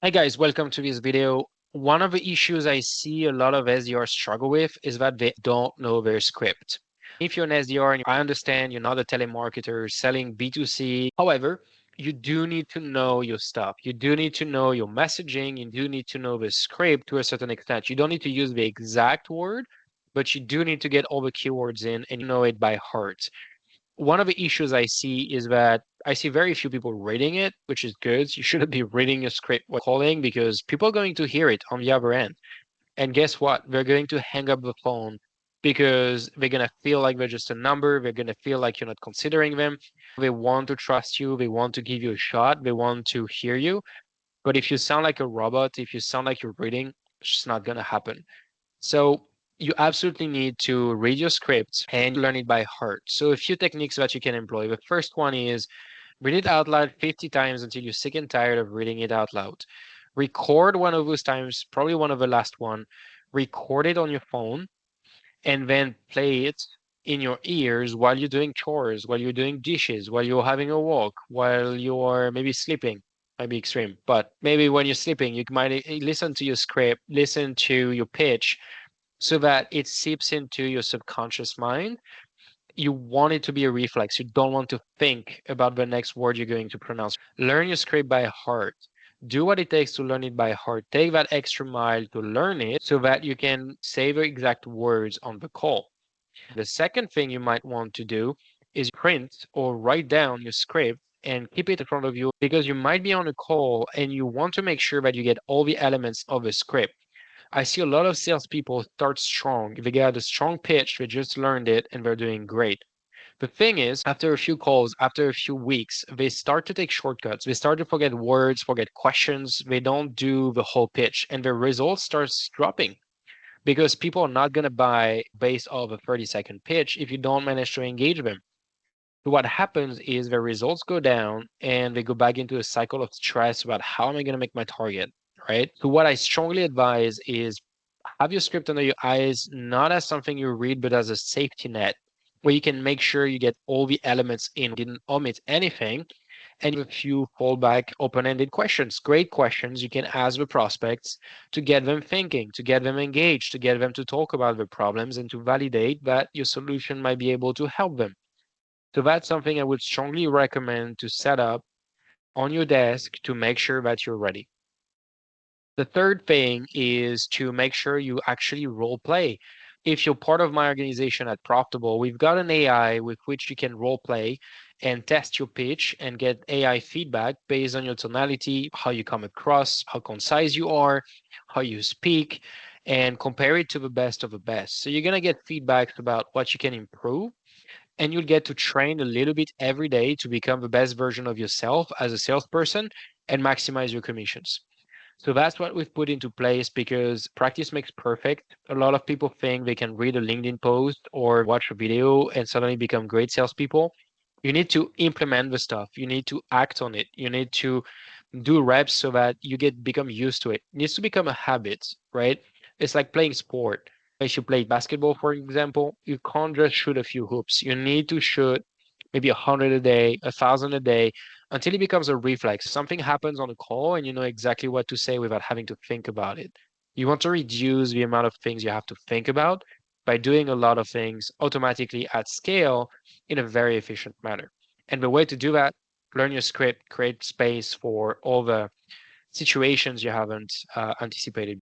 Hi guys, welcome to this video. One of the issues I see a lot of SDRs struggle with is that they don't know their script. If you're an SDR, and I understand you're not a telemarketer selling B2C. However, you do need to know your stuff. You do need to know your messaging. You do need to know the script to a certain extent. You don't need to use the exact word, but you do need to get all the keywords in and you know it by heart. One of the issues I see is that I see very few people reading it, which is good. You shouldn't be reading a script while calling because people are going to hear it on the other end. And guess what? They're going to hang up the phone because they're going to feel like they're just a number. They're going to feel like you're not considering them. They want to trust you. They want to give you a shot. They want to hear you. But if you sound like a robot, if you sound like you're reading, it's just not going to happen. So you absolutely need to read your script and learn it by heart. So a few techniques that you can employ. The first one is read it out loud 50 times until you're sick and tired of reading it out loud. Record one of those times, probably one of the last one. Record it on your phone and then play it in your ears while you're doing chores, while you're doing dishes, while you're having a walk, while you're maybe sleeping. Might be extreme, but maybe when you're sleeping, you might listen to your script, listen to your pitch, so that it seeps into your subconscious mind. You want it to be a reflex. You don't want to think about the next word you're going to pronounce. Learn your script by heart. Do what it takes to learn it by heart. Take that extra mile to learn it so that you can say the exact words on the call. The second thing you might want to do is print or write down your script and keep it in front of you because you might be on a call and you want to make sure that you get all the elements of a script. I see a lot of salespeople start strong. They got a strong pitch, they just learned it, and they're doing great. The thing is, after a few calls, after a few weeks, they start to take shortcuts. They start to forget words, forget questions. They don't do the whole pitch, and the results starts dropping because people are not going to buy based off a 30-second pitch if you don't manage to engage them. So what happens is the results go down and they go back into a cycle of stress about how am I going to make my target, right? So what I strongly advise is have your script under your eyes, not as something you read, but as a safety net where you can make sure you get all the elements in, didn't omit anything, and a few fallback open-ended questions, great questions you can ask the prospects to get them thinking, to get them engaged, to get them to talk about the problems and to validate that your solution might be able to help them. So that's something I would strongly recommend to set up on your desk to make sure that you're ready. The third thing is to make sure you actually role play. If you're part of my organization at Profitable, we've got an AI with which you can role play and test your pitch and get AI feedback based on your tonality, how you come across, how concise you are, how you speak, and compare it to the best of the best. So you're going to get feedback about what you can improve, and you'll get to train a little bit every day to become the best version of yourself as a salesperson and maximize your commissions. So that's what we've put into place because practice makes perfect. A lot of people think they can read a LinkedIn post or watch a video and suddenly become great salespeople. You need to implement the stuff. You need to act on it. You need to do reps so that you get become used to it. It needs to become a habit, right? It's like playing sport. If you play basketball, for example, you can't just shoot a few hoops. You need to shoot maybe 100 a day, 1,000 a day, until it becomes a reflex. Something happens on a call and you know exactly what to say without having to think about it. You want to reduce the amount of things you have to think about by doing a lot of things automatically at scale in a very efficient manner. And the way to do that, learn your script, create space for all the situations you haven't anticipated.